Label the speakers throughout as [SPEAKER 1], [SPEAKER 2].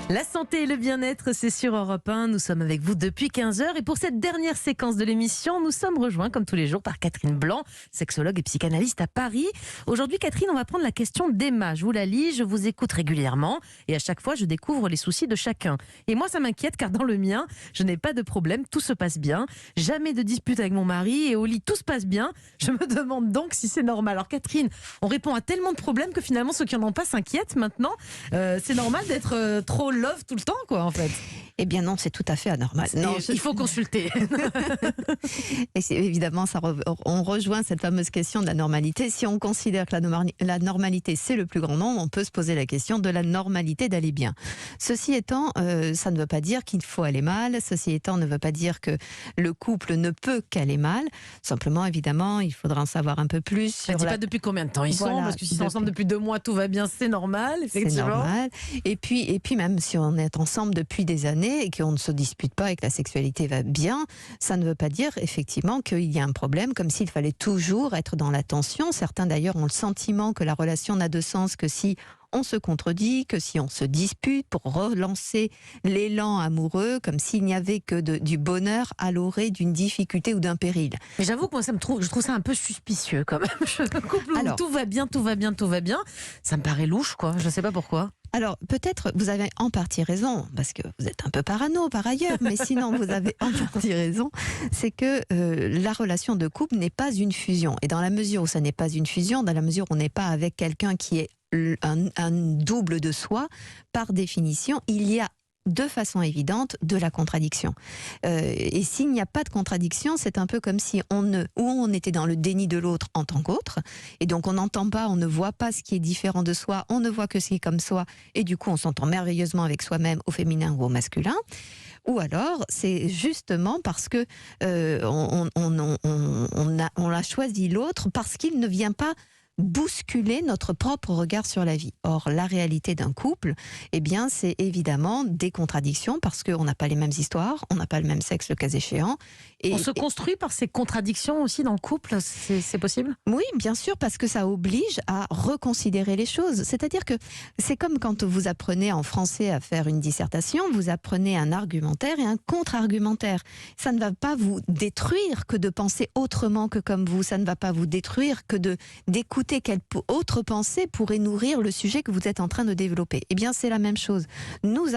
[SPEAKER 1] La santé et le bien-être, c'est sur Europe 1. Nous sommes avec vous depuis 15h. Et pour cette dernière séquence de l'émission, nous sommes rejoints, comme tous les jours, par Catherine Blanc, sexologue et psychanalyste à Paris. Aujourd'hui, Catherine, on va prendre la question d'Emma. Je vous la lis, je vous écoute régulièrement. Et à chaque fois, je découvre les soucis de chacun. Et moi, ça m'inquiète, car dans le mien, je n'ai pas de problème, tout se passe bien. Jamais de dispute avec mon mari. Et au lit, tout se passe bien. Je me demande donc si c'est normal. Alors Catherine, on répond à tellement de problèmes que finalement, ceux qui n'en ont pas s'inquiètent maintenant. C'est normal d'être trop love tout le temps, quoi, en fait.
[SPEAKER 2] Eh bien non, c'est tout à fait anormal. Non,
[SPEAKER 1] Il faut consulter.
[SPEAKER 2] Et c'est, évidemment, on rejoint cette fameuse question de la normalité. Si on considère que la normalité, c'est le plus grand nombre, on peut se poser la question de la normalité d'aller bien. Ceci étant, ça ne veut pas dire qu'il faut aller mal. Ceci étant, ne veut pas dire que le couple ne peut qu'aller mal. Simplement, évidemment, il faudra en savoir un peu plus.
[SPEAKER 1] Je ne dis pas depuis combien de temps ils sont, parce que si ils sont ensemble depuis 2 mois, tout va bien, c'est normal, effectivement.
[SPEAKER 2] C'est normal. Et puis même si on est ensemble depuis des années et qu'on ne se dispute pas et que la sexualité va bien, ça ne veut pas dire effectivement qu'il y a un problème, comme s'il fallait toujours être dans la tension. Certains d'ailleurs ont le sentiment que la relation n'a de sens que si on se contredit, que si on se dispute pour relancer l'élan amoureux, comme s'il n'y avait que du bonheur à l'orée d'une difficulté ou d'un péril.
[SPEAKER 1] Mais j'avoue que moi, je trouve ça un peu suspicieux quand même. Un couple où tout va bien, ça me paraît louche, quoi. Je ne sais pas pourquoi.
[SPEAKER 2] Alors, peut-être, vous avez en partie raison, parce que vous êtes un peu parano par ailleurs, mais sinon, vous avez en partie raison, c'est que la relation de couple n'est pas une fusion. Et dans la mesure où ça n'est pas une fusion, dans la mesure où on n'est pas avec quelqu'un qui est un double de soi, par définition, il y a de façon évidente de la contradiction. Et s'il n'y a pas de contradiction, c'est un peu comme si on était dans le déni de l'autre en tant qu'autre, et donc on n'entend pas, on ne voit pas ce qui est différent de soi, on ne voit que ce qui est comme soi, et du coup on s'entend merveilleusement avec soi-même, au féminin ou au masculin. Ou alors, c'est justement parce que on a choisi l'autre parce qu'il ne vient pas bousculer notre propre regard sur la vie. Or, la réalité d'un couple, eh bien, c'est évidemment des contradictions parce qu'on n'a pas les mêmes histoires, on n'a pas le même sexe le cas échéant.
[SPEAKER 1] On se construit par ces contradictions aussi dans le couple, c'est possible ?
[SPEAKER 2] Oui, bien sûr, parce que ça oblige à reconsidérer les choses. C'est-à-dire que c'est comme quand vous apprenez en français à faire une dissertation, vous apprenez un argumentaire et un contre-argumentaire. Ça ne va pas vous détruire que de penser autrement que comme vous. Ça ne va pas vous détruire que d'écouter quelle autre pensée pourrait nourrir le sujet que vous êtes en train de développer. Eh bien, c'est la même chose. Nous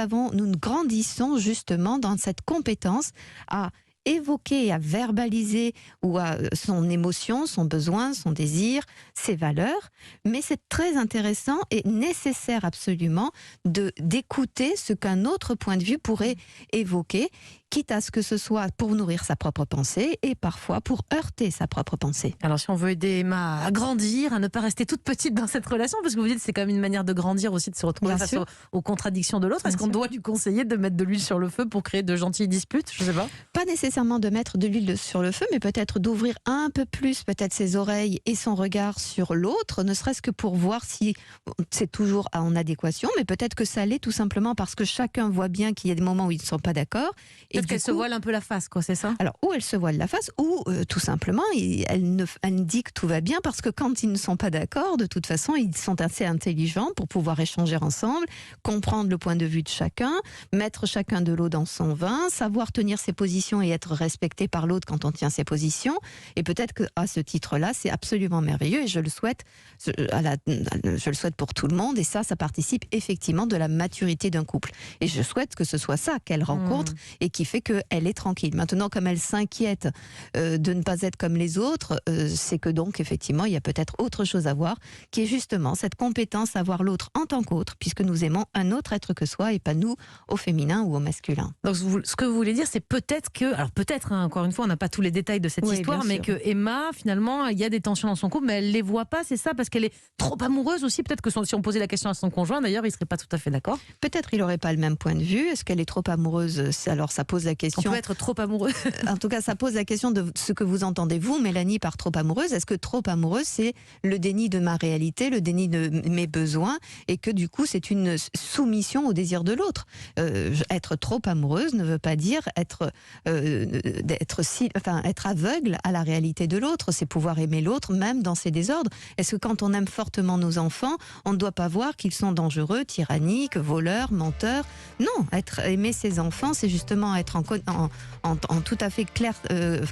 [SPEAKER 2] grandissons justement dans cette compétence à évoquer, à verbaliser ou à son émotion, son besoin, son désir, ses valeurs. Mais c'est très intéressant et nécessaire absolument d'écouter ce qu'un autre point de vue pourrait évoquer, quitte à ce que ce soit pour nourrir sa propre pensée et parfois pour heurter sa propre pensée.
[SPEAKER 1] Alors si on veut aider Emma à grandir, à ne pas rester toute petite dans cette relation, parce que vous dites que c'est quand même une manière de grandir aussi, de se retrouver face aux contradictions de l'autre, est-ce qu'on doit lui conseiller de mettre de l'huile sur le feu pour créer de gentilles disputes ? Je sais pas.
[SPEAKER 2] Pas nécessairement de mettre de l'huile sur le feu, mais peut-être d'ouvrir un peu plus peut-être ses oreilles et son regard sur l'autre, ne serait-ce que pour voir si c'est toujours en adéquation, mais peut-être que ça l'est tout simplement parce que chacun voit bien qu'il y a des moments où ils ne sont pas d'accord.
[SPEAKER 1] Peut-être qu'elle se voile un peu la face, quoi, c'est ça ?
[SPEAKER 2] Alors, ou elle se voile la face, ou tout simplement, elle dit que tout va bien, parce que quand ils ne sont pas d'accord, de toute façon, ils sont assez intelligents pour pouvoir échanger ensemble, comprendre le point de vue de chacun, mettre chacun de l'eau dans son vin, savoir tenir ses positions et être respecté par l'autre quand on tient ses positions. Et peut-être qu'à ce titre-là, c'est absolument merveilleux, et je le souhaite pour tout le monde, et ça participe effectivement de la maturité d'un couple. Et je souhaite que ce soit ça qu'elle rencontre, et qui fait qu'elle est tranquille. Maintenant, comme elle s'inquiète de ne pas être comme les autres, c'est que donc, effectivement, il y a peut-être autre chose à voir, qui est justement cette compétence à voir l'autre en tant qu'autre, puisque nous aimons un autre être que soi, et pas nous au féminin ou au masculin.
[SPEAKER 1] Donc, ce que vous voulez dire, c'est peut-être que, alors peut-être, hein, encore une fois, on n'a pas tous les détails de cette histoire, mais que Emma, finalement, il y a des tensions dans son couple, mais elle les voit pas, c'est ça, parce qu'elle est trop amoureuse aussi. Peut-être que si on posait la question à son conjoint, d'ailleurs, il serait pas tout à fait d'accord.
[SPEAKER 2] Peut-être il aurait pas le même point de vue. Est-ce qu'elle est trop amoureuse ? Alors ça pose la question.
[SPEAKER 1] On peut être trop amoureux.
[SPEAKER 2] En tout cas, ça pose la question de ce que vous entendez, vous, Mélanie, par trop amoureuse. Est-ce que trop amoureuse, c'est le déni de ma réalité, le déni de mes besoins, et que du coup, c'est une soumission au désir de l'autre ? Être trop amoureuse ne veut pas dire être être aveugle à la réalité de l'autre, c'est pouvoir aimer l'autre même dans ses désordres. Est-ce que quand on aime fortement nos enfants, on ne doit pas voir qu'ils sont dangereux, tyranniques, voleurs, menteurs? Non, aimer ses enfants, c'est justement être en tout à fait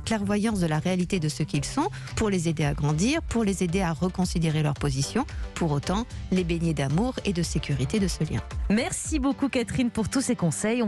[SPEAKER 2] clairvoyance de la réalité de ce qu'ils sont, pour les aider à grandir, pour les aider à reconsidérer leur position, pour autant les baigner d'amour et de sécurité de ce lien.
[SPEAKER 1] Merci beaucoup Catherine pour tous ces conseils.